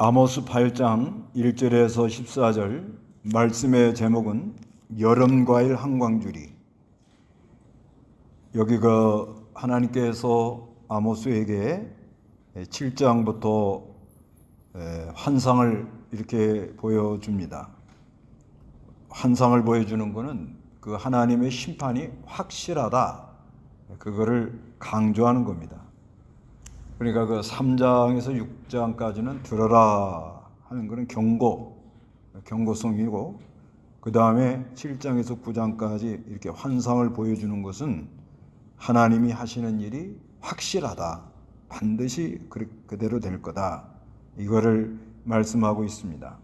아모스 8장 1절에서 14절 말씀의 제목은 여름과일 한광주리. 여기 하나님께서 아모스에게 7장부터 환상을 이렇게 보여줍니다. 환상을 보여주는 것은 그 하나님의 심판이 확실하다, 그거를 강조하는 겁니다. 그러니까 그 3장에서 6장까지는 들어라 하는 것은 경고성이고, 그 다음에 7장에서 9장까지 이렇게 환상을 보여주는 것은 하나님이 하시는 일이 확실하다, 반드시 그대로 될 거다, 이거를 말씀하고 있습니다.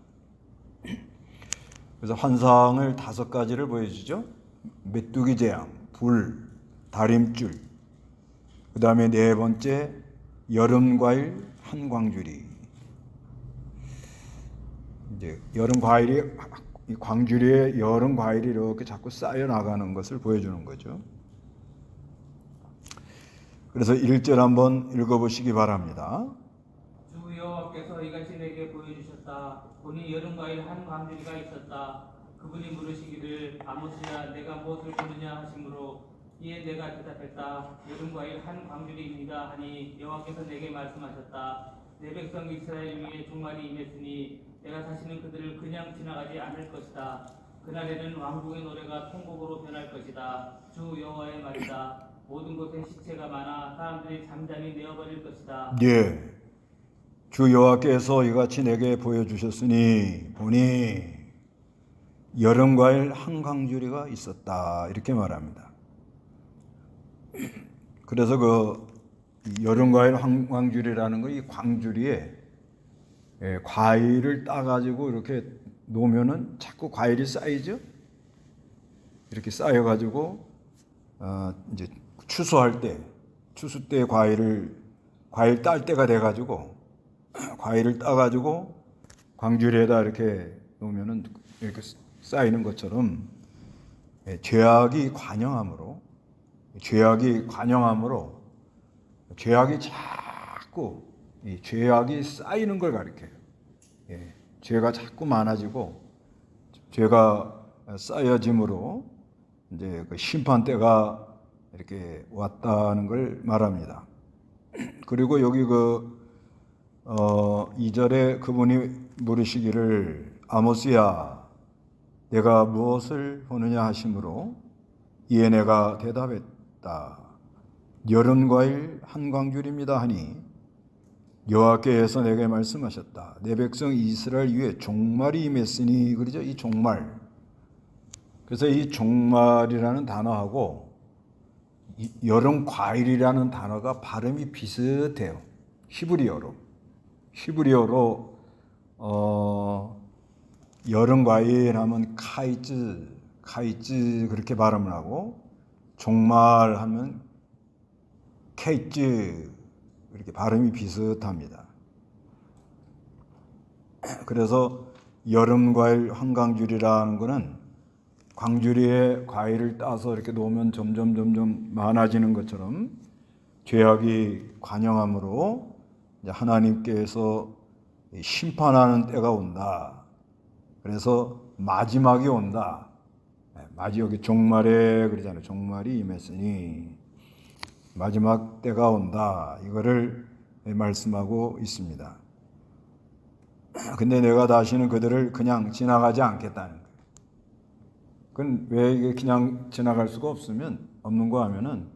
그래서 환상을 5가지를 보여주죠. 메뚜기 재앙, 불, 다림줄, 그 다음에 4번째 여름과일 한광주리. 이제 여름과일이, 이 광주리에 여름과일이 이렇게 자꾸 쌓여 나가는 것을 보여주는 거죠. 그래서 1절 한번 읽어보시기 바랍니다. 주 여호와께서 이같이 내게 보여주셨다. 보니 여름과일 한 광주리가 있었다. 그분이 물으시기를 아모스야 내가 무엇을 보느냐 하시므로 이에 내가 대답했다. 여름과일 한 광주리입니다 하니 여호와께서 내게 말씀하셨다. 내 백성 이스라엘 위에 종말이 임했으니 내가 다시는 그들을 그냥 지나가지 않을 것이다. 그날에는 왕국의 노래가 통곡으로 변할 것이다. 주 여호와의 말이다. 모든 곳에 시체가 많아 사람들이 잠잠히 내어버릴 것이다. 예, 주 여호와께서 이같이 내게 보여주셨으니 보니 여름과일 한광주리가 있었다, 이렇게 말합니다. 그래서 그 여름과일 한광주리라는 거, 이 광주리에 과일을 따가지고 이렇게 놓으면은 자꾸 과일이 쌓이죠. 이렇게 쌓여가지고 이제 추수 때 과일 딸 때가 돼가지고 과일을 따가지고 광주리에다 이렇게 놓으면은 이렇게 쌓이는 것처럼 죄악이 관영함으로 죄악이 자꾸 이 죄악이 쌓이는 걸 가리켜요. 죄가 자꾸 많아지고 죄가 쌓여짐으로 이제 그 심판 때가 이렇게 왔다는 걸 말합니다. 그리고 여기 2절에 그분이 물으시기를 아모스야 내가 무엇을 보느냐 하심으로 이에 내가 대답했다. 여름과일 한광주리입니다 하니 여호와께서 내게 말씀하셨다. 내 백성 이스라엘 위에 종말이 임했으니, 그러죠? 이 종말. 그래서 이 종말이라는 단어하고 여름과일이라는 단어가 발음이 비슷해요. 히브리어로 여름과일 하면 카이즈 그렇게 발음을 하고, 종말 하면 케이즈, 이렇게 발음이 비슷합니다. 그래서 여름과일 한광주리라는 것은 광주리에 과일을 따서 이렇게 놓으면 점점 많아지는 것처럼 죄악이 관영함으로 하나님께서 심판하는 때가 온다. 그래서 마지막이 온다. 여기 종말에 그러잖아요. 종말이 임했으니 마지막 때가 온다, 이거를 말씀하고 있습니다. 근데 내가 다시는 그들을 그냥 지나가지 않겠다는 거예요. 그건 왜 이게 그냥 지나갈 수가 없는 거 하면은,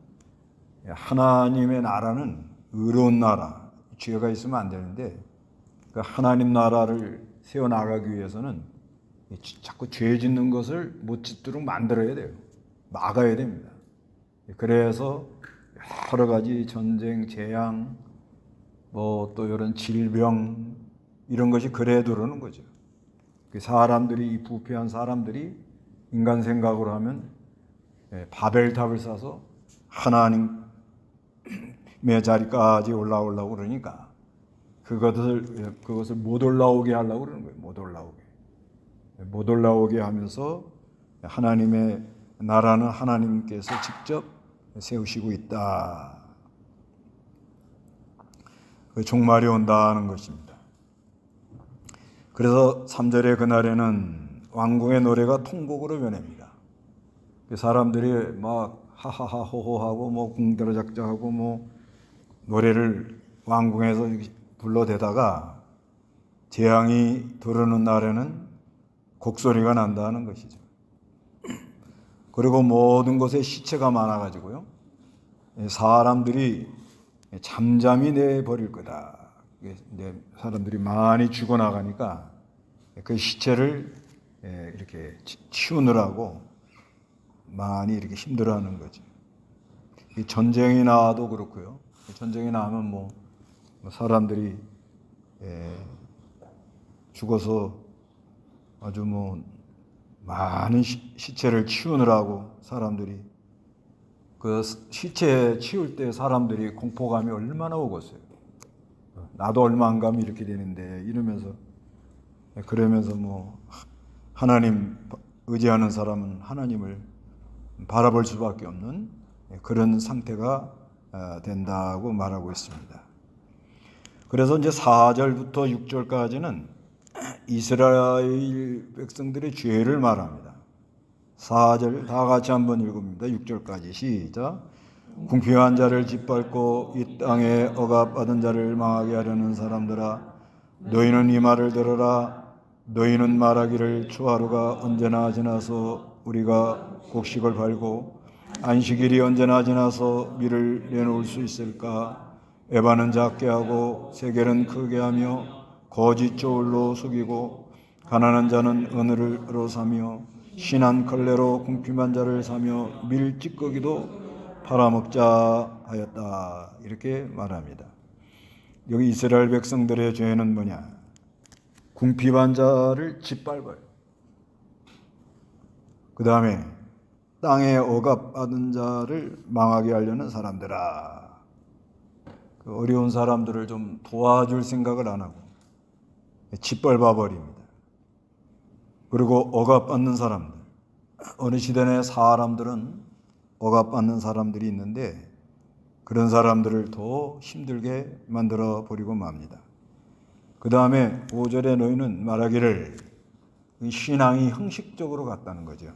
하나님의 나라는 의로운 나라, 죄가 있으면 안 되는데 그 하나님 나라를 세워나가기 위해서는 자꾸 죄 짓는 것을 못 짓도록 만들어야 돼요. 막아야 됩니다. 그래서 여러 가지 전쟁, 재앙, 또 이런 질병, 이런 것이 그래 들어오는 거죠. 이 부패한 사람들이 인간 생각으로 하면 바벨탑을 쌓아서 하나님의 자리까지 올라오려고 그러니까 그것을 못 올라오게 하려고 그러는 거예요. 못 올라오게 하면서 하나님의 나라는 하나님께서 직접 세우시고 있다. 그 종말이 온다는 것입니다. 그래서 3절의 그날에는 왕궁의 노래가 통곡으로 변합니다. 사람들이 막 하하하 호호하고 뭐 궁드러작자하고 뭐 노래를 왕궁에서 불러대다가 재앙이 들어오는 날에는 곡소리가 난다는 것이죠. 그리고 모든 곳에 시체가 많아가지고요, 사람들이 잠잠히 내버릴 거다. 사람들이 많이 죽어나가니까 그 시체를 이렇게 치우느라고 많이 이렇게 힘들어하는 거죠. 전쟁이 나도 그렇고요. 전쟁이 나면 뭐 사람들이 죽어서 아주 뭐 많은 시체를 치우느라고 사람들이 그 시체 치울 때 사람들이 공포감이 얼마나 오겠어요. 나도 얼마 안 가면 이렇게 되는데 이러면서, 그러면서 뭐 하나님 의지하는 사람은 하나님을 바라볼 수밖에 없는 그런 상태가 된다고 말하고 있습니다. 그래서 이제 4절부터 6절까지는 이스라엘 백성들의 죄를 말합니다. 4절 다 같이 한번 읽어봅니다. 6절까지 시작. 궁핍한 자를 짓밟고 이 땅에 억압받은 자를 망하게 하려는 사람들아, 너희는 이 말을 들어라. 너희는 말하기를 주 하루가 언제나 지나서 우리가 곡식을 팔고 안식일이 언제나 지나서 밀을 내놓을 수 있을까? 에바는 작게 하고 세겔은 크게 하며 거짓 저울로 속이고 가난한 자는 은으로 사며 신한 걸레로 궁핍한 자를 사며 밀찌꺼기도 팔아먹자 하였다. 이렇게 말합니다. 여기 이스라엘 백성들의 죄는 뭐냐? 궁핍한 자를 짓밟아요. 그 다음에 땅에 억압받은 자를 망하게 하려는 사람들아, 그 어려운 사람들을 좀 도와줄 생각을 안 하고 짓밟아 버립니다. 그리고 억압받는 사람들, 어느 시대의 사람들은 억압받는 사람들이 있는데 그런 사람들을 더 힘들게 만들어 버리고 맙니다. 그 다음에 5절에 너희는 말하기를, 신앙이 형식적으로 갔다는 거죠.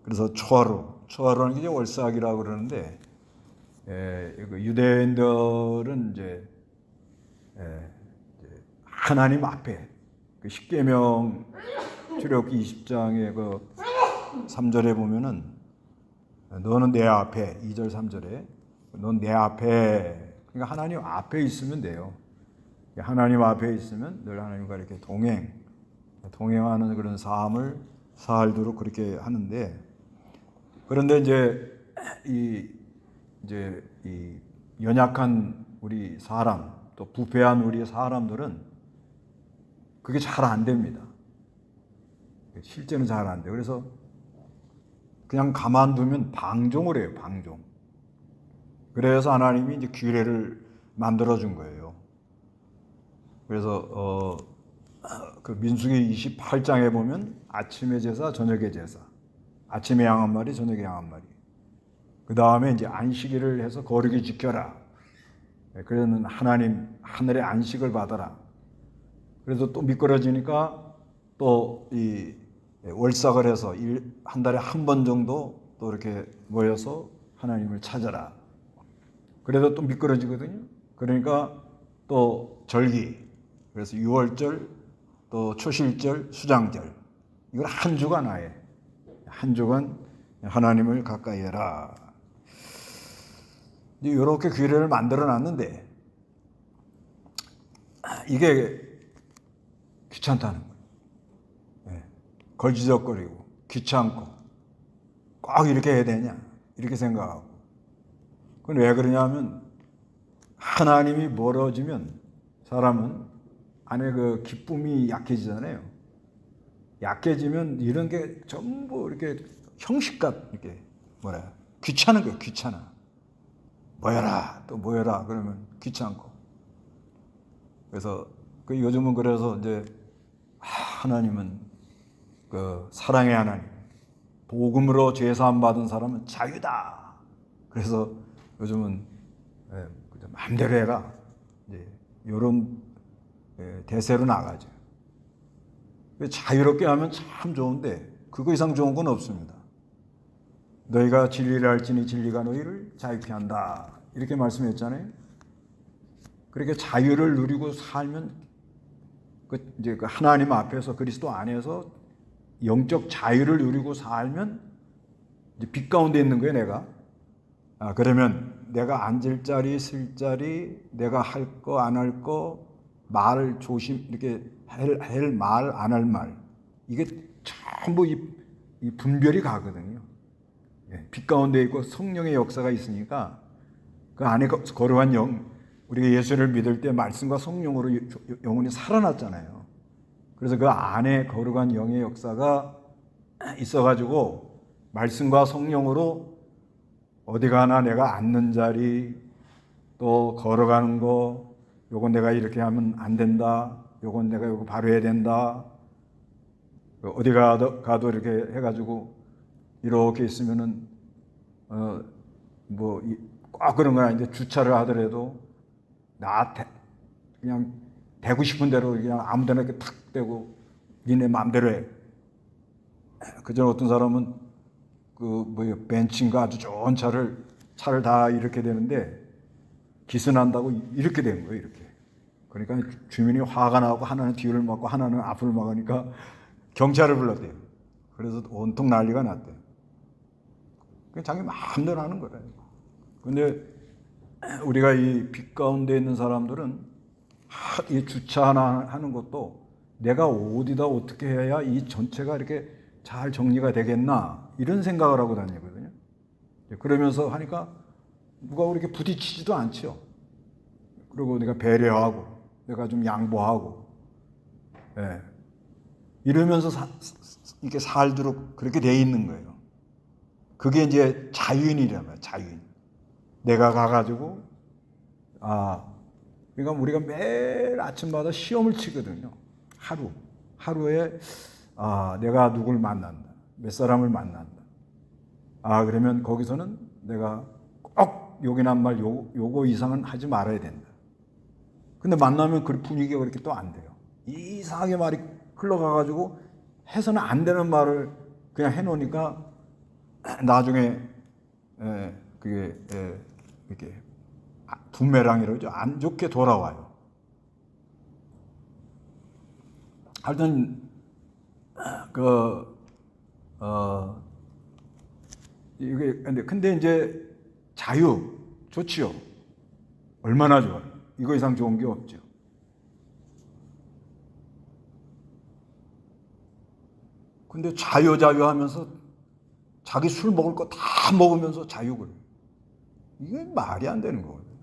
그래서 초하루는 이제 월삭이라고 그러는데, 유대인들은 이제 하나님 앞에 그 십계명 출애굽기 20장의 그 3절에 보면은 너는 내 앞에, 2절 3절에 넌 내 앞에, 그러니까 하나님 앞에 있으면 돼요. 하나님 앞에 있으면 늘 하나님과 이렇게 동행하는 그런 삶을 살도록 그렇게 하는데, 그런데 이제 이 연약한 우리 사람, 또 부패한 우리 사람들은 그게 잘 안 됩니다. 실제는 잘 안 돼요. 그래서 그냥 가만두면 방종을 해요, 방종. 그래서 하나님이 이제 규례를 만들어준 거예요. 그래서 그 민수기 28장에 보면 아침의 제사, 저녁의 제사, 아침에 양 한 마리, 저녁에 양 한 마리. 그 다음에 이제 안식일을 해서 거룩히 지켜라. 그러면 하나님 하늘의 안식을 받아라. 그래서 또 미끄러지니까 또 이 월삭을 해서 한 달에 한 번 정도 또 이렇게 모여서 하나님을 찾아라. 그래도 또 미끄러지거든요. 그러니까 또 절기, 그래서 유월절, 또 초실절, 수장절, 이걸 한 주간 아예 한 주간 하나님을 가까이 해라. 이렇게 규례를 만들어 놨는데 이게 귀찮다는 거예요. 걸지적거리고 귀찮고 꼭 이렇게 해야 되냐 이렇게 생각하고. 그건 왜 그러냐면 하나님이 멀어지면 사람은 안에 그 기쁨이 약해지잖아요. 약해지면 이런 게 전부 이렇게 형식같, 이렇게 귀찮은 거예요. 귀찮아. 모여라, 또 모여라 그러면 귀찮고. 그래서 그 요즘은 그래서 이제 하나님은 그 사랑의 하나님, 복음으로 죄 사함 받은 사람은 자유다. 그래서 요즘은 마음대로 해라. 이제 이런 대세로 나가죠. 자유롭게 하면 참 좋은데 그거 이상 좋은 건 없습니다. 너희가 진리를 알지니 진리가 너희를 자유케 한다. 이렇게 말씀했잖아요. 그렇게 자유를 누리고 살면 이제 그 하나님 앞에서 그리스도 안에서 영적 자유를 누리고 살면 이제 빛 가운데 있는 거예요, 내가. 그러면 내가 앉을 자리, 쓸 자리, 내가 할 거, 안 할 거, 말 조심, 이렇게 할 말, 안 할 말. 이게 전부 이 분별이 가거든요. 빛 가운데 있고 성령의 역사가 있으니까 그 안에 거룩한 영, 우리가 예수를 믿을 때 말씀과 성령으로 영혼이 살아났잖아요. 그래서 그 안에 거룩한 영의 역사가 있어가지고 말씀과 성령으로 어디 가나 내가 앉는 자리, 또 걸어가는 거, 요건 내가 이렇게 하면 안 된다, 요건 내가 요거 바로 해야 된다, 어디 가도 이렇게 해가지고 이렇게 있으면은 뭐 꼭 그런 건 아닌데 주차를 하더라도 그냥 대고 싶은 대로 그냥 아무데나 이렇게 탁 대고 니네 마음대로 해. 그전 어떤 사람은 벤츠인가 아주 좋은 차를 다 이렇게 되는데 기스난다고 이렇게 된 거예요, 이렇게. 그러니까 주민이 화가 나고 하나는 뒤를 막고 하나는 앞을 막으니까 경찰을 불렀대요. 그래서 온통 난리가 났대요. 그냥 자기 마음대로 하는 거예요. 근데 우리가 이 빛 가운데 있는 사람들은 이 주차 하나 하는 것도 내가 어디다 어떻게 해야 이 전체가 이렇게 잘 정리가 되겠나 이런 생각을 하고 다니거든요. 그러면서 하니까 누가 그렇게 부딪히지도 않죠. 그리고 내가 배려하고 내가 좀 양보하고 이러면서 이렇게 살도록 그렇게 돼 있는 거예요. 그게 이제 자유인이란 말이에요. 자유인. 내가 가가지고 그러니까 우리가 매일 아침마다 시험을 치거든요. 하루에 내가 누굴 만난다, 몇 사람을 만난다. 그러면 거기서는 내가 꼭 욕이란 말 요거 이상은 하지 말아야 된다. 근데 만나면 그 분위기가 그렇게 또 안 돼요. 이상하게 말이 흘러가가지고 해서는 안 되는 말을 그냥 해놓으니까 나중에 그게 이렇게 부메랑이라고 그러죠. 안 좋게 돌아와요. 하여튼 이게 근데 이제 자유 좋지요. 얼마나 좋아요. 이거 이상 좋은 게 없죠. 근데 자유 하면서 자기 술 먹을 거 다 먹으면서 자유를. 이게 말이 안 되는 거거든요.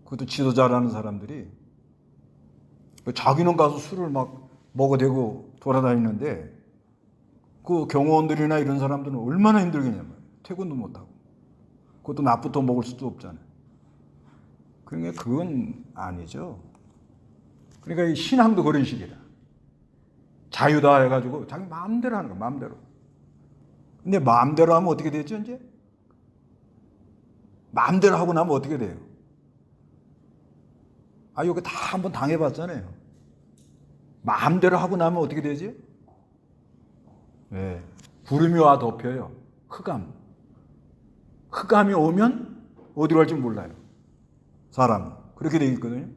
그것도 지도자라는 사람들이 자기는 가서 술을 막 먹어대고 돌아다니는데 그 경호원들이나 이런 사람들은 얼마나 힘들겠냐면 퇴근도 못하고 그것도 낮부터 먹을 수도 없잖아요. 그러니까 그건 아니죠. 그러니까 이 신앙도 그런 식이다. 자유다 해가지고 자기 마음대로 하는 거야, 마음대로. 근데 마음대로 하면 어떻게 되죠, 이제? 마음대로 하고 나면 어떻게 돼요? 이거 다 한번 당해봤잖아요. 마음대로 하고 나면 어떻게 되지? 구름이 와 덮여요. 흑암이 오면 어디로 갈지 몰라요. 사람 그렇게 돼 있거든요.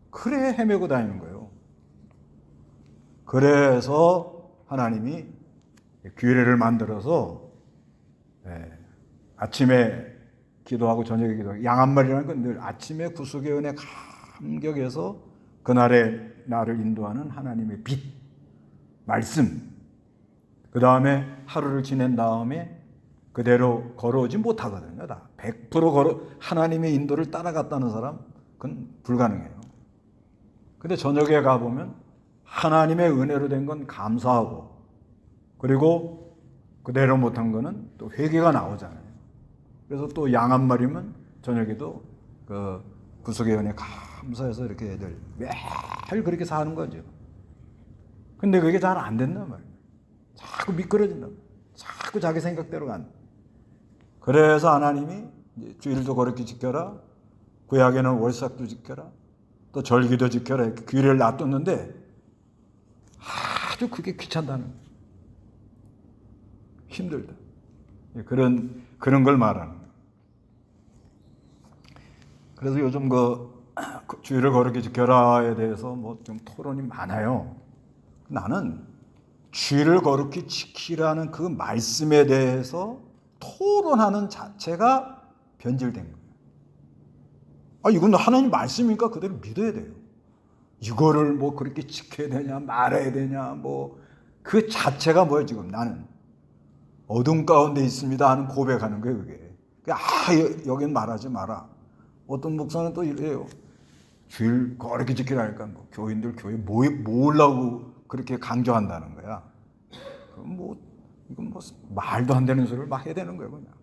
그래 헤매고 다니는 거예요. 그래서 하나님이 규례를 만들어서 아침에 기도하고 저녁에 기도하고 양 한 마리라는 건 늘 아침에 구속의 은혜 감격해서 그날에 나를 인도하는 하나님의 빛, 말씀. 그 다음에 하루를 지낸 다음에 그대로 걸어오지 못하거든요. 다 100% 하나님의 인도를 따라갔다는 사람 그건 불가능해요. 근데 저녁에 가보면 하나님의 은혜로 된 건 감사하고 그리고 그대로 못한 거는 또 회개가 나오잖아요. 그래서 또 양 한 마리면 저녁에도 그 구속의 은혜 감사해서 이렇게 애들 매일 그렇게 사는 거죠. 근데 그게 잘 안 된단 말이에요. 자꾸 미끄러진다. 자꾸 자기 생각대로 간다. 그래서 하나님이 주일도 거룩히 지켜라. 구약에는 월삭도 지켜라. 또 절기도 지켜라. 이렇게 규례를 놔뒀는데 아주 그게 귀찮다는 거예요. 힘들다. 그런 걸 말하는 거예요. 그래서 요즘 주의를 거룩히 지켜라에 대해서 뭐 좀 토론이 많아요. 나는 주의를 거룩히 지키라는 그 말씀에 대해서 토론하는 자체가 변질된 거예요. 이건 하나님 말씀이니까 그대로 믿어야 돼요. 이거를 뭐 그렇게 지켜야 되냐, 말해야 되냐, 뭐 그 자체가 뭐예요? 지금 나는 어둠 가운데 있습니다 하는 고백하는 거예요, 그게. 여긴 말하지 마라. 어떤 목사는 또 이래요. 주일 거룩히 지키라니까 뭐 교인들 교회 모으려고 그렇게 강조한다는 거야. 이건 말도 안 되는 소리를 막 해야 되는 거예요, 그냥.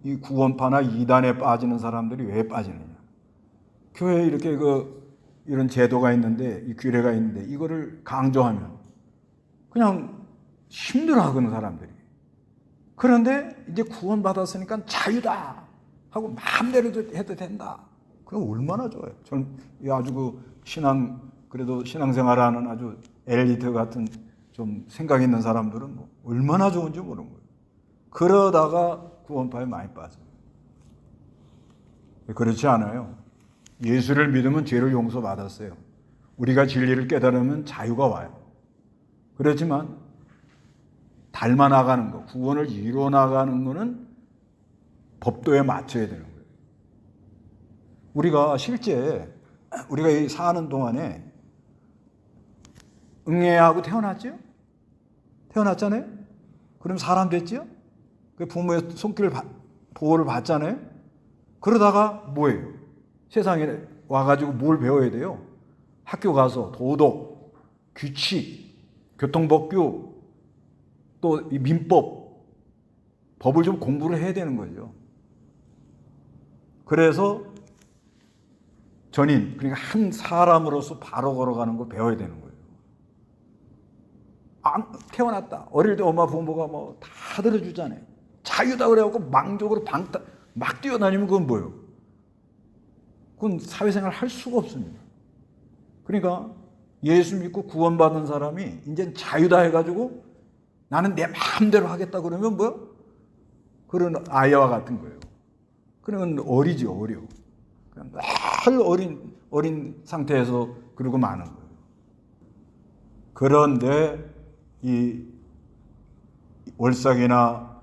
이 구원파나 이단에 빠지는 사람들이 왜 빠지느냐? 교회에 이렇게 이런 제도가 있는데, 이 규례가 있는데, 이거를 강조하면 그냥 힘들어하는 사람들이. 그런데 이제 구원받았으니까 자유다 하고 마음대로 해도 된다. 그럼 얼마나 좋아요. 저는 아주 그래도 신앙생활하는 아주 엘리트 같은 좀 생각 있는 사람들은 얼마나 좋은지 모르는 거예요. 그러다가 구원파에 많이 빠져요. 그렇지 않아요. 예수를 믿으면 죄를 용서받았어요. 우리가 진리를 깨달으면 자유가 와요. 그렇지만 닮아 나가는 거, 구원을 이루어 나가는 거는 법도에 맞춰야 되는 거예요. 우리가 이 사는 동안에 응애하고 태어났죠? 태어났잖아요? 그럼 사람 됐죠? 그 부모의 손길 보호를 받잖아요? 그러다가 뭐예요? 세상에 와가지고 뭘 배워야 돼요? 학교 가서 도덕, 규칙, 교통법규, 또 이 민법, 법을 좀 공부를 해야 되는 거죠. 그래서 그러니까 한 사람으로서 바로 걸어가는 걸 배워야 되는 거예요. 태어났다. 어릴 때 엄마 부모가 다 들어주잖아요. 자유다 그래갖고 망족으로 막 뛰어다니면 그건 뭐예요? 그건 사회생활 할 수가 없습니다. 그러니까 예수 믿고 구원받은 사람이 이제 자유다 해가지고 나는 내 마음대로 하겠다 그러면 그런 아이와 같은 거예요. 그러면 어려. 그냥 늘 어린 상태에서 그러고 마는 거예요. 그런데 이 월삭이나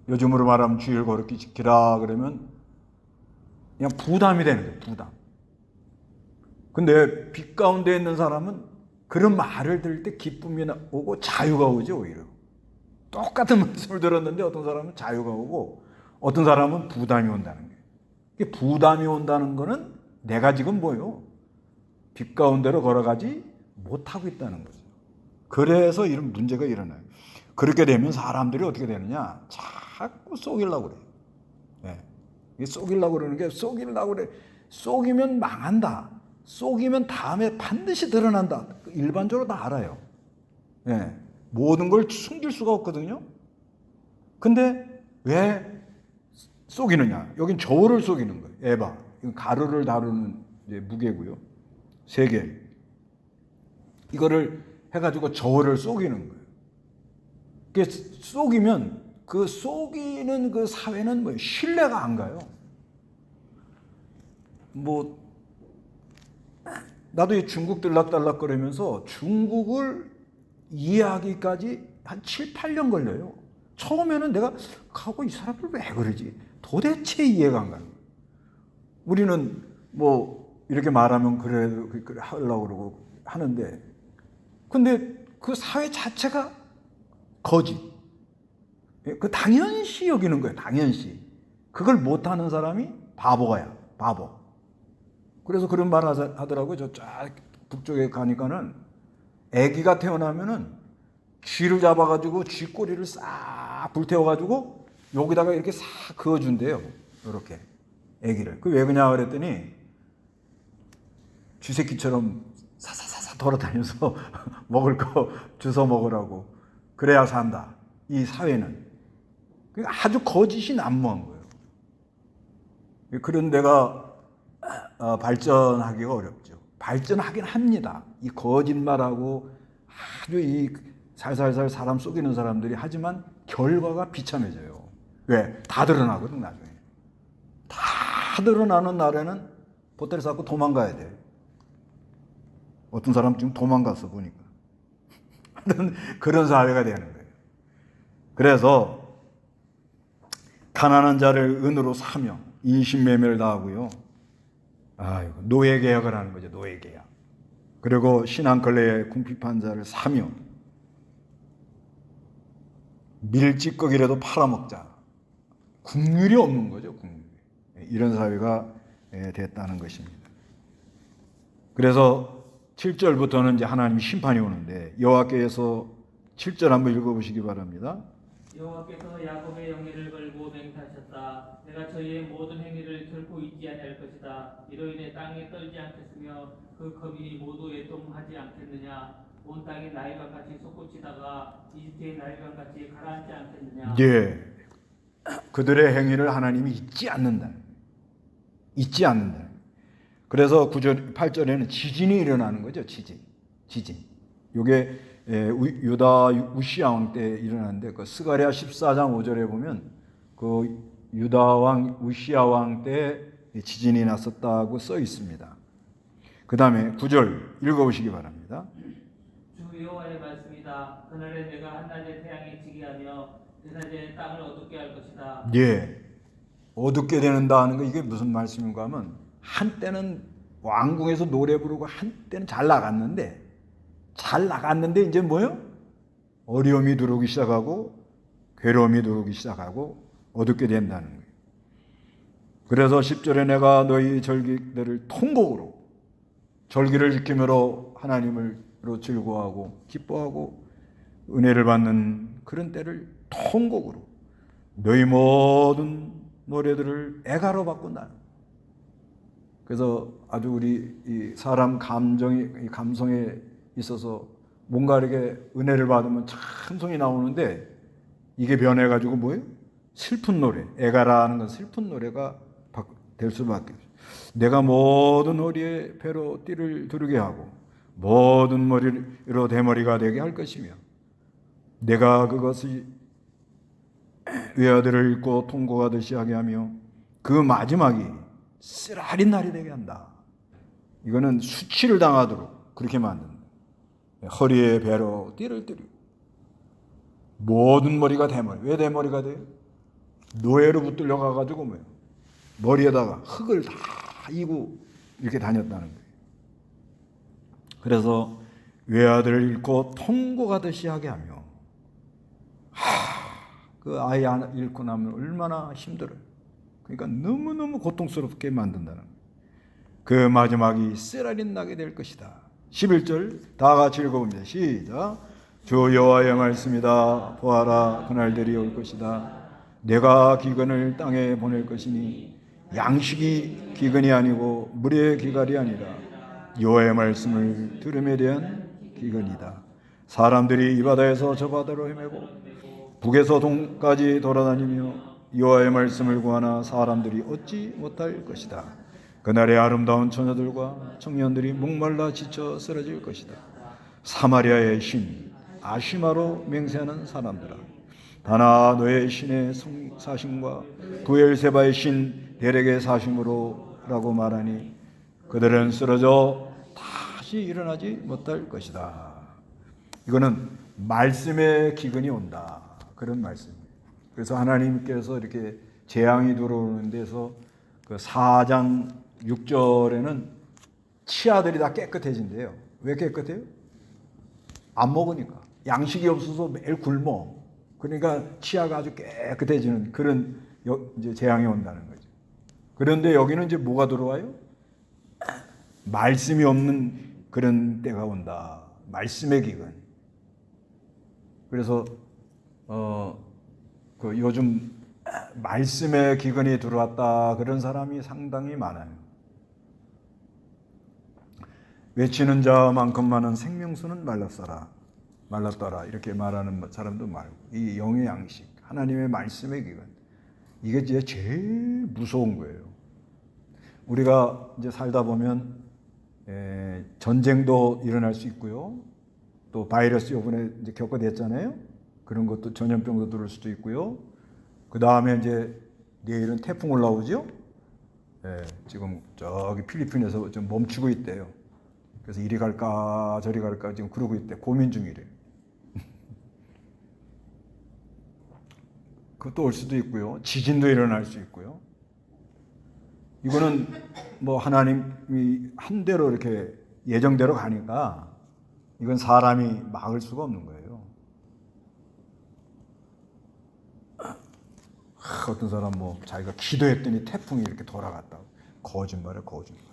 요즘으로 말하면 주일 거룩히 지키라 그러면 그냥 부담이 되는 거예요. 부담. 근데 빛 가운데 있는 사람은 그런 말을 들을 때 기쁨이 오고 자유가 오죠, 오히려. 똑같은 말씀을 들었는데 어떤 사람은 자유가 오고 어떤 사람은 부담이 온다는 거예요. 부담이 온다는 거는 내가 지금 빛 가운데로 걸어가지 못하고 있다는 거죠. 그래서 이런 문제가 일어나요. 그렇게 되면 사람들이 어떻게 되느냐? 자꾸 속이려고 그래요. 네. 속이려고 그러는 게 속이면 망한다. 속이면 다음에 반드시 드러난다. 일반적으로 다 알아요. 네. 모든 걸 숨길 수가 없거든요. 근데 왜 속이느냐? 여긴 저울을 속이는 거예요. 에바. 이건 가루를 다루는 무게고요. 세겔. 이거를 해가지고 저울을 속이는 거예요. 그게 속이면 그 속이는 그 사회는 신뢰가 안 가요. 나도 중국 들락달락거리면서 중국을 이해하기까지 한 7, 8년 걸려요. 처음에는 내가 이 사람들 왜 그러지? 도대체 이해가 안 가는 거예요. 우리는 이렇게 말하면 그래도 하려고 그러고 하는데, 근데 그 사회 자체가 거짓. 당연시 여기는 거예요. 당연시. 그걸 못하는 사람이 바보가야. 바보. 그래서 그런 말 하더라고요. 저 쫙 북쪽에 가니까는 아기가 태어나면은 쥐를 잡아가지고 쥐 꼬리를 싹 불태워가지고 여기다가 이렇게 싹 그어준대요. 이렇게 아기를. 그 왜 그러냐 그랬더니 쥐새끼처럼 사사사사 돌아다녀서 먹을 거 주워 먹으라고. 그래야 산다. 이 사회는. 아주 거짓이 난무한 거예요. 그런 데가 발전하기가 어렵죠. 발전하긴 합니다. 이 거짓말하고 아주 이 살살살 사람 속이는 사람들이 하지만 결과가 비참해져요. 왜? 다 드러나거든 나중에. 다 드러나는 날에는 보따리 싸고 도망가야 돼. 어떤 사람 지금 도망갔어 보니까. 그런 사회가 되는 거예요. 그래서 가난한 자를 은으로 사며 인신매매를 다하고요. 아이고, 노예계약을 하는 거죠. 노예계약. 그리고 신앙걸레에 궁핍한 자를 사며 밀찌꺼기라도 팔아먹자. 국률이 없는 거죠. 국률이. 이런 사회가 됐다는 것입니다. 그래서 7절부터는 이제 하나님 심판이 오는데 여호와께서 7절 한번 읽어보시기 바랍니다. 여호와께서 야곱의 영예를 걸고 맹세하셨다. 내가 저희의 모든 행위를 결코 잊지 아니할 것이다. 이로 인해 땅이 떨지 않겠으며 그 거민이 모두 애통하지 않겠느냐. 온 땅이 나일강같이 솟구치다가 이집트의 나일강같이 가라앉지 않겠느냐. 예, 그들의 행위를 하나님이 잊지 않는다. 잊지 않는다. 그래서 9절, 8절에는 지진이 일어나는 거죠. 지진. 이게 유다 우시아 왕 때 일어났는데 그 스가랴 14장 5절에 보면 그 유다 왕 우시아 왕 때 지진이 났었다고 써 있습니다. 그 다음에 9절 읽어보시기 바랍니다. 주 여호와의 말씀이다. 그날에 내가 한낮에 태양이 지게 하며 대낮에 땅을 어둡게 할 것이다. 예, 어둡게 되는다 하는 거 이게 무슨 말씀인가 하면 한때는 왕궁에서 노래 부르고 한때는 잘 나갔는데 이제 뭐요? 어려움이 들어오기 시작하고 괴로움이 들어오기 시작하고 어둡게 된다는 거예요. 그래서 10절에 내가 너희 절기들을 통곡으로 절기를 지킴으로 하나님으로 즐거워하고 기뻐하고 은혜를 받는 그런 때를 통곡으로 너희 모든 노래들을 애가로 바꾼다. 그래서 아주 우리 이 사람 감성에 있어서 뭔가 이렇게 은혜를 받으면 찬송이 나오는데 이게 변해가지고 뭐예요? 슬픈 노래, 애가라는 건 슬픈 노래가 될 수밖에 없어요. 내가 모든 허리에 배로 띠를 두르게 하고 모든 머리로 대머리가 되게 할 것이며 내가 그것이 외아들을 읽고 통곡하듯이 하게 하며 그 마지막이 쓰라린 날이 되게 한다. 이거는 수치를 당하도록 그렇게 만든다. 허리에 배로 띠를 두르고 모든 머리가 대머리. 왜 대머리가 돼요? 노예로 붙들려 가가지고 뭐예요? 머리에다가 흙을 다 이고 이렇게 다녔다는 거예요. 그래서 외아들을 잃고 통곡하듯이 하게 하며 그 아이 하나 잃고 나면 얼마나 힘들어요. 그러니까 너무너무 고통스럽게 만든다는 거예요. 그 마지막이 쓰라린 나게 될 것이다. 11절 다 같이 읽어봅니다. 시작. 주 여호와의 말씀이다. 보아라 그날들이 올 것이다. 내가 기근을 땅에 보낼 것이니 양식이 기근이 아니고 물의 기갈이 아니라 여호와의 말씀을 들음에 대한 기근이다. 사람들이 이 바다에서 저 바다로 헤매고 북에서 동까지 돌아다니며 여호와의 말씀을 구하나 사람들이 얻지 못할 것이다. 그날의 아름다운 처녀들과 청년들이 목말라 지쳐 쓰러질 것이다. 사마리아의 신 아시마로 맹세하는 사람들아, 다나 너의 신의 사심과 부엘세바의 신 데렉의 사심으로라고 말하니 그들은 쓰러져 다시 일어나지 못할 것이다. 이거는 말씀의 기근이 온다. 그런 말씀이에요. 그래서 하나님께서 이렇게 재앙이 들어오는 데서 그 4장 6절에는 치아들이 다 깨끗해진대요. 왜 깨끗해요? 안 먹으니까. 양식이 없어서 매일 굶어. 그러니까 치아가 아주 깨끗해지는 그런 이제 재앙이 온다는 거죠. 그런데 여기는 이제 뭐가 들어와요? 말씀이 없는 그런 때가 온다. 말씀의 기근. 그래서 그 요즘 말씀의 기근이 들어왔다 그런 사람이 상당히 많아요. 외치는 자만큼만은 생명수는 말랐더라 이렇게 말하는 사람도 많고, 이 영의 양식, 하나님의 말씀의 기근, 이게 이제 제일 무서운 거예요. 우리가 이제 살다 보면 전쟁도 일어날 수 있고요. 또 바이러스 요번에 이제 겪어냈잖아요. 그런 것도 전염병도 들을 수도 있고요. 그 다음에 이제 내일은 태풍 올라오죠. 지금 저기 필리핀에서 좀 멈추고 있대요. 그래서 이리 갈까 저리 갈까 지금 그러고 있대. 고민 중이래요. 그것도 올 수도 있고요. 지진도 일어날 수 있고요. 이거는 뭐 하나님이 한 대로 이렇게 예정대로 가니까 이건 사람이 막을 수가 없는 거예요. 어떤 사람 뭐 자기가 기도했더니 태풍이 이렇게 돌아갔다고. 거짓말이야, 거짓말.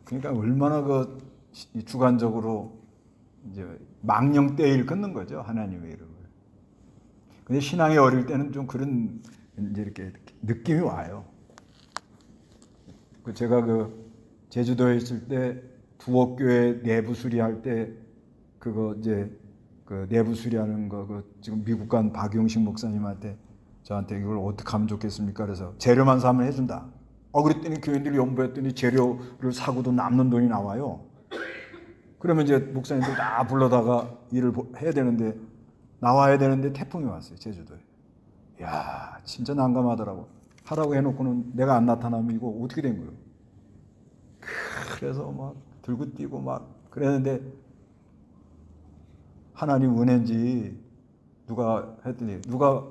그러니까 얼마나 그 주관적으로 이제 망령때일 끊는 거죠, 하나님의 이름을. 근데 신앙이 어릴 때는 좀 그런 이제 이렇게 느낌이 와요. 제가 그 제주도에 있을 때 두옥교회 내부 수리할 때 그거 이제 그 내부 수리하는 거 그 지금 미국 간 박용식 목사님한테 저한테 이걸 어떻게 하면 좋겠습니까? 그래서 재료만 사면 해준다. 그랬더니 교인들이 연구했더니 재료를 사고도 남는 돈이 나와요. 그러면 이제 목사님들 다 불러다가 일을 해야 되는데 나와야 되는데 태풍이 왔어요, 제주도에. 야, 진짜 난감하더라고. 하라고 해놓고는 내가 안 나타나면 이거 어떻게 된 거예요? 그래서 막 들고 뛰고 막 그랬는데 하나님 은혜인지 누가 했더니 누가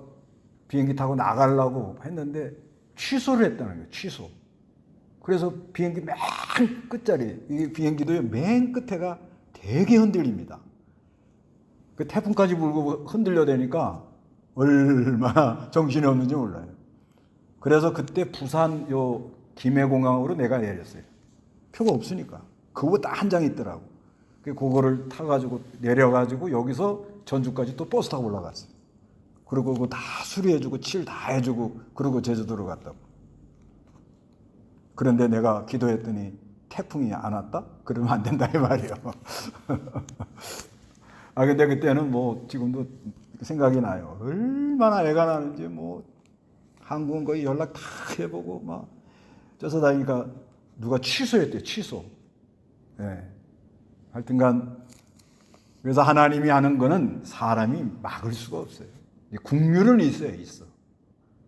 비행기 타고 나가려고 했는데 취소를 했다는 거예요. 취소. 그래서 비행기 맨 끝자리, 이 비행기도 맨 끝에가 되게 흔들립니다. 그 태풍까지 불고 흔들려대니까 얼마나 정신이 없는지 몰라요. 그래서 그때 부산 요 김해공항으로 내가 내렸어요. 표가 없으니까. 그거 딱 한 장 있더라고. 그거를 타가지고 내려가지고 여기서 전주까지 또 버스 타고 올라갔어요. 그리고 그거 다 수리해주고 칠 다 해주고 그러고 제주도로 갔다고. 그런데 내가 기도했더니 태풍이 안 왔다? 그러면 안 된다 이 말이에요. 근데 그때는 뭐 지금도 생각이 나요. 얼마나 애가 나는지 뭐 한국은 거의 연락 다 해보고 막 쫓아다니니까 누가 취소했대요. 취소. 하여튼간 그래서 하나님이 하는 거는 사람이 막을 수가 없어요. 국률은 있어요. 있어.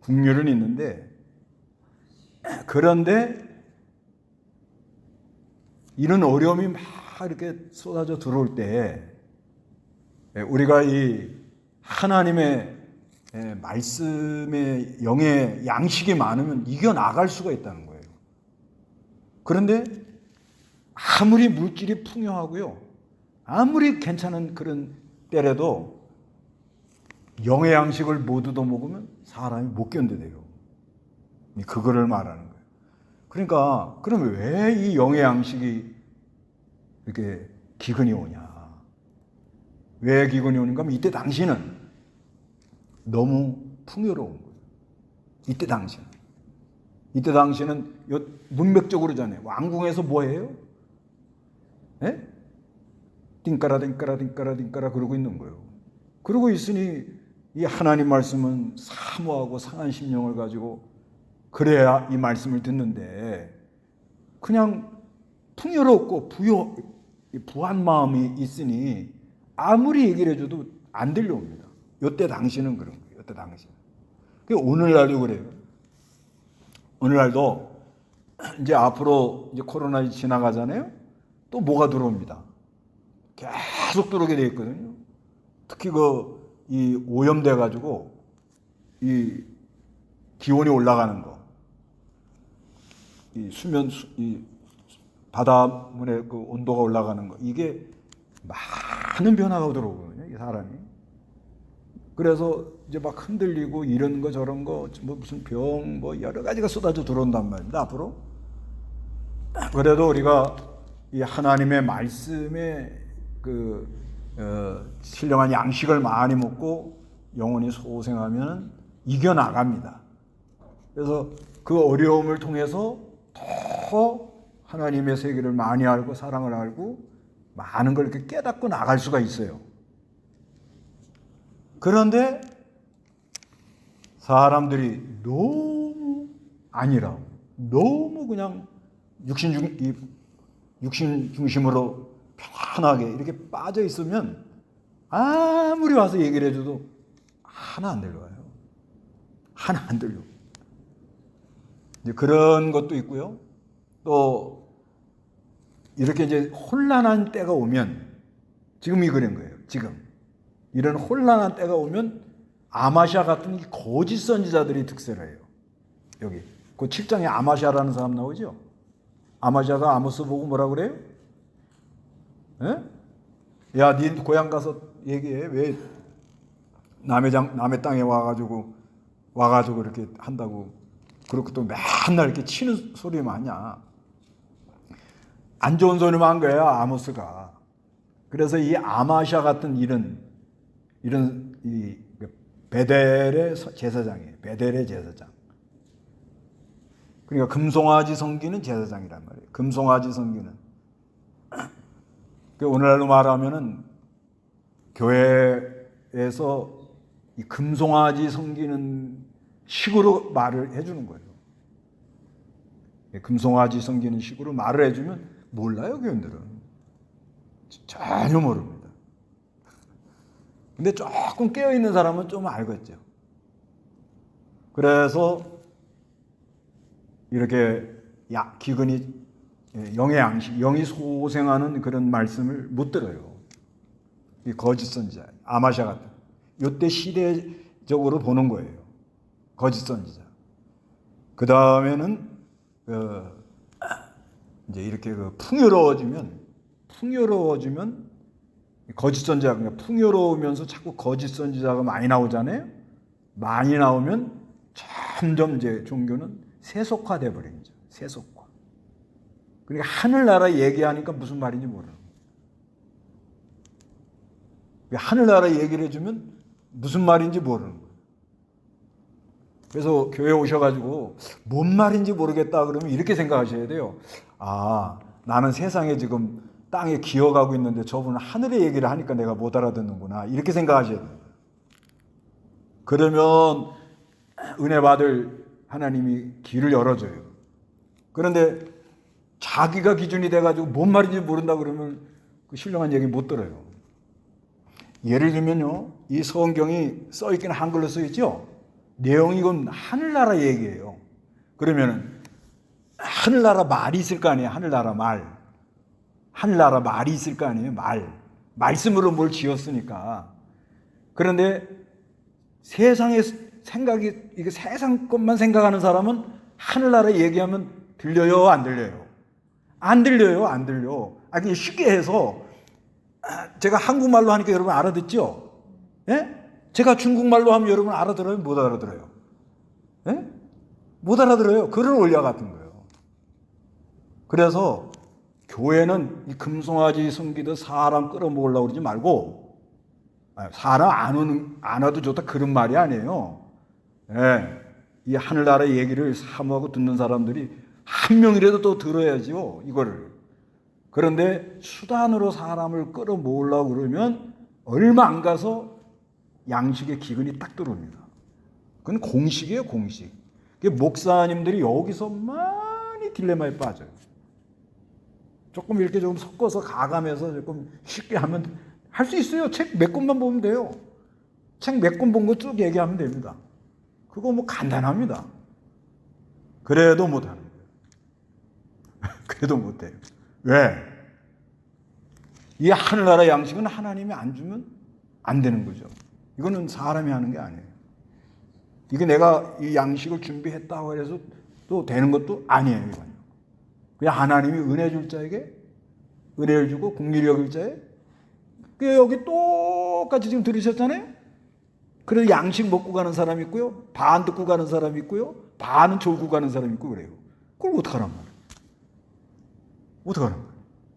국률은 있는데 그런데 이런 어려움이 막 이렇게 쏟아져 들어올 때 우리가 이 하나님의 말씀의 영의 양식이 많으면 이겨나갈 수가 있다는 거예요. 그런데 아무리 물질이 풍요하고요. 아무리 괜찮은 그런 때라도 영의 양식을 못 얻어먹으면 사람이 못 견뎌요. 그거를 말하는 거예요. 그러니까 그러면 왜 이 영의 양식이 이렇게 기근이 오냐? 왜 기근이 오는가 하면 이때 당시는 너무 풍요로운 거예요. 이때 당시는 문맥적으로잖아요. 왕궁에서 뭐 해요? 띵까라 그러고 있는 거예요. 그러고 있으니 이 하나님 말씀은 사모하고 상한 심령을 가지고 그래야 이 말씀을 듣는데 그냥 풍요롭고 부한 마음이 있으니 아무리 얘기를 해줘도 안 들려옵니다. 이때 당시는 그런 거예요. 이때 당시는. 오늘날도 그래요. 오늘날도 이제 앞으로 이제 코로나 지나가잖아요. 또 뭐가 들어옵니다. 계속 들어오게 돼 있거든요. 특히 이 오염돼 가지고 이 기온이 올라가는 거, 이 이 바다물의 그 온도가 올라가는 거, 이게 많은 변화가 들어오거든요. 이 사람이. 그래서 이제 막 흔들리고 이런 거 저런 거 뭐 무슨 병 뭐 여러 가지가 쏟아져 들어온단 말입니다. 앞으로. 그래도 우리가 이 하나님의 말씀에 신령한 양식을 많이 먹고 영혼이 소생하면 이겨나갑니다. 그래서 그 어려움을 통해서 더 하나님의 세계를 많이 알고 사랑을 알고 많은 걸 이렇게 깨닫고 나갈 수가 있어요. 그런데 사람들이 너무 아니라고, 너무 그냥 육신 중심으로 편안하게 이렇게 빠져 있으면 아무리 와서 얘기를 해줘도 하나 안 들려와요. 하나 안 들려. 이제 그런 것도 있고요. 또 이렇게 이제 혼란한 때가 오면 지금이 그런 거예요. 지금 이런 혼란한 때가 오면 아마샤 같은 거짓 선지자들이 득세를 해요. 여기 그 7장에 아마샤라는 사람 나오죠. 아마샤가 아모스 보고 뭐라 그래요? 에? 야, 네 고향 가서 얘기해. 왜 남의 땅에 와가지고 이렇게 한다고. 그렇게 또 맨날 이렇게 치는 소리만 하냐. 안 좋은 소리만 한 거야, 아모스가. 그래서 이 아마샤 같은 이런 이 베델의 제사장이에요. 베델의 제사장. 그러니까 금송아지 섬기는 제사장이란 말이에요. 금송아지 섬기는. 오늘날로 말하면은 교회에서 이 금송아지 섬기는 식으로 말을 해주는 거예요. 금송아지 섬기는 식으로 말을 해주면 몰라요, 교인들은. 전혀 모릅니다. 근데 조금 깨어있는 사람은 좀 알겠죠. 그래서 이렇게 기근이 영의 양식, 영이 소생하는 그런 말씀을 못 들어요. 이 거짓 선지자, 아마샤 같은. 이때 시대적으로 보는 거예요. 거짓 선지자. 그 다음에는 이제 이렇게 풍요로워지면 거짓 선지자가 그러니까 풍요로우면서 자꾸 거짓 선지자가 많이 나오잖아요. 많이 나오면 점점 이제 종교는 세속화돼 버린 거죠. 세속화. 그러니까 하늘나라 얘기하니까 무슨 말인지 모르는 거예요. 하늘나라 얘기를 해주면 무슨 말인지 모르는 거예요. 그래서 교회 오셔가지고 뭔 말인지 모르겠다 그러면 이렇게 생각하셔야 돼요. 아, 나는 세상에 지금 땅에 기어가고 있는데 저분은 하늘의 얘기를 하니까 내가 못 알아듣는구나. 이렇게 생각하셔야 돼요. 그러면 은혜 받을 하나님이 길을 열어줘요. 그런데 자기가 기준이 돼가지고 뭔 말인지 모른다 그러면 그 신령한 얘기 못 들어요. 예를 들면요, 이 성경이 써있기는 한글로 써있죠. 내용이 이건 하늘나라 얘기예요. 그러면은 하늘나라 말이 있을 거 아니에요. 하늘나라 말이 있을 거 아니에요. 말씀으로 뭘 지었으니까. 그런데 세상의 생각이 이게 세상 것만 생각하는 사람은 하늘나라 얘기하면 들려요, 안 들려요? 안 들려. 그냥 쉽게 해서 제가 한국말로 하니까 여러분 알아듣죠? 예? 제가 중국말로 하면 여러분 알아들어요? 못 알아들어요? 예? 못 알아들어요. 글을 올려 같은 거예요. 그래서 교회는 이 금송아지 섬기듯 사람 끌어모으려고 그러지 말고 사람 안 와도 좋다 그런 말이 아니에요. 예. 이 하늘나라 얘기를 사모하고 듣는 사람들이 한 명이라도 또 들어야지요. 이거를. 그런데 수단으로 사람을 끌어모으려고 그러면 얼마 안 가서 양식의 기근이 딱 들어옵니다. 그건 공식이에요, 공식. 목사님들이 여기서 많이 딜레마에 빠져요. 조금 이렇게 좀 섞어서 가감해서 조금 쉽게 하면 할 수 있어요. 책 몇 권만 보면 돼요. 책 몇 권 본 거 쭉 얘기하면 됩니다. 그거 뭐 간단합니다. 그래도 못하는 거예요. 그래도 못해요. 왜? 이 하늘나라 양식은 하나님이 안 주면 안 되는 거죠. 이거는 사람이 하는 게 아니에요. 이게 내가 이 양식을 준비했다고 해서 또 되는 것도 아니에요. 이건. 그냥 하나님이 은혜 줄 자에게 은혜를 주고 긍휼히 여길 자에 여기 똑같이 지금 들으셨잖아요. 그래서 양식 먹고 가는 사람이 있고요. 반 듣고 가는 사람이 있고요. 반은 졸고 가는 사람이 있고 그래요. 그걸 어떡하란 말이에요. 어떡하란 말이에요.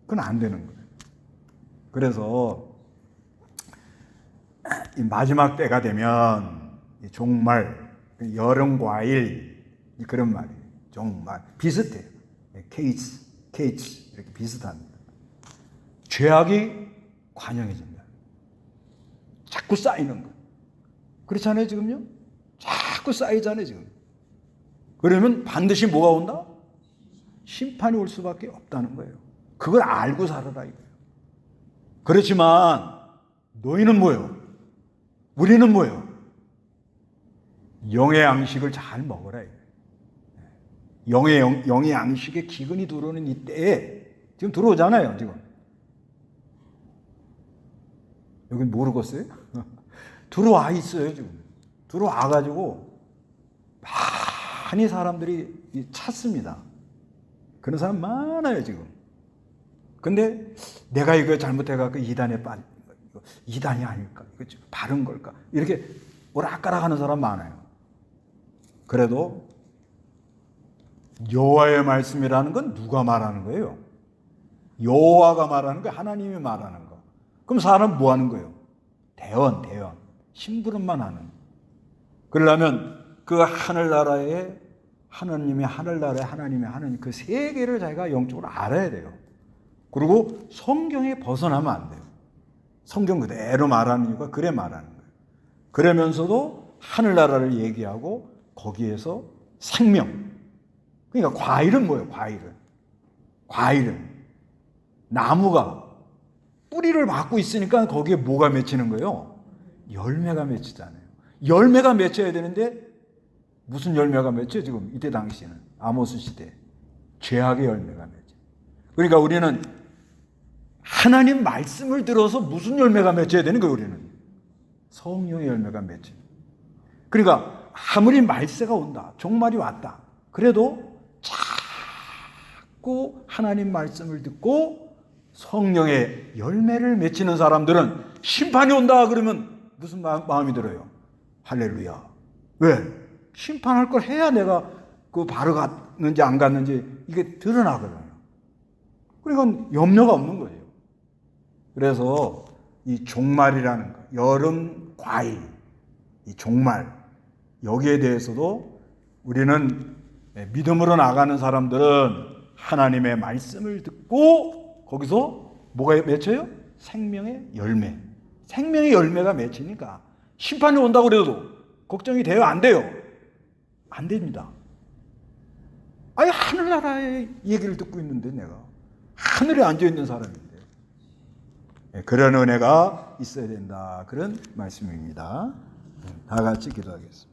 그건 안 되는 거예요. 그래서 이 마지막 때가 되면 정말 여름 과일 그런 말이에요. 정말 비슷해요. 케이츠 이렇게 비슷합니다. 죄악이 관영해진다. 자꾸 쌓이는 거. 그렇잖아요, 지금요? 자꾸 쌓이잖아요, 지금. 그러면 반드시 뭐가 온다? 심판이 올 수밖에 없다는 거예요. 그걸 알고 살아라 이거예요. 그렇지만 너희는 뭐예요? 우리는 뭐예요? 영의 양식을 잘 먹어라 이거예요. 영의 양식에 기근이 들어오는 이때에 지금 들어오잖아요. 지금 여긴 모르겠어요? 들어와 있어요. 지금 들어와 가지고 많이 사람들이 찾습니다. 그런 사람 많아요 지금. 근데 내가 이거 잘못해갖고 이단에 빠진 거, 이단이 아닐까? 이거 바른 걸까? 이렇게 오락가락하는 사람 많아요. 그래도 여호와의 말씀이라는 건 누가 말하는 거예요? 여호와가 말하는 거예요? 하나님이 말하는 거. 그럼 사람 뭐 하는 거예요? 대언. 심부름만 하는. 그러려면 그 하늘나라에 하나님의 하늘나라에 하나님의 하나님 그 세계를 자기가 영적으로 알아야 돼요. 그리고 성경에 벗어나면 안 돼요. 성경 그대로 말하는 이유가 그래 말하는 거예요. 그러면서도 하늘나라를 얘기하고 거기에서 생명. 그러니까 과일은 뭐예요? 과일은 나무가 뿌리를 받고 있으니까 거기에 뭐가 맺히는 거예요? 열매가 맺히잖아요. 열매가 맺혀야 되는데 무슨 열매가 맺혀요? 지금 이때 당시에는 아모스 시대 죄악의 열매가 맺혀요. 그러니까 우리는 하나님 말씀을 들어서 무슨 열매가 맺혀야 되는 거예요? 우리는 성령의 열매가 맺혀요. 그러니까 아무리 말세가 온다, 종말이 왔다, 그래도 자꾸 하나님 말씀을 듣고 성령의 열매를 맺히는 사람들은 심판이 온다 그러면 무슨 마음이 들어요? 할렐루야. 왜? 심판할 걸 해야 내가 그 바로 갔는지 안 갔는지 이게 드러나거든요. 그러니까 염려가 없는 거예요. 그래서 이 종말이라는 거, 여름 과일, 이 종말, 여기에 대해서도 우리는 믿음으로 나가는 사람들은 하나님의 말씀을 듣고 거기서 뭐가 맺혀요? 생명의 열매. 생명의 열매가 맺히니까 심판이 온다고 그래도 걱정이 돼요? 안 돼요? 안 됩니다. 아니 하늘나라의 얘기를 듣고 있는데 내가 하늘에 앉아있는 사람인데 그런 은혜가 있어야 된다. 그런 말씀입니다. 다 같이 기도하겠습니다.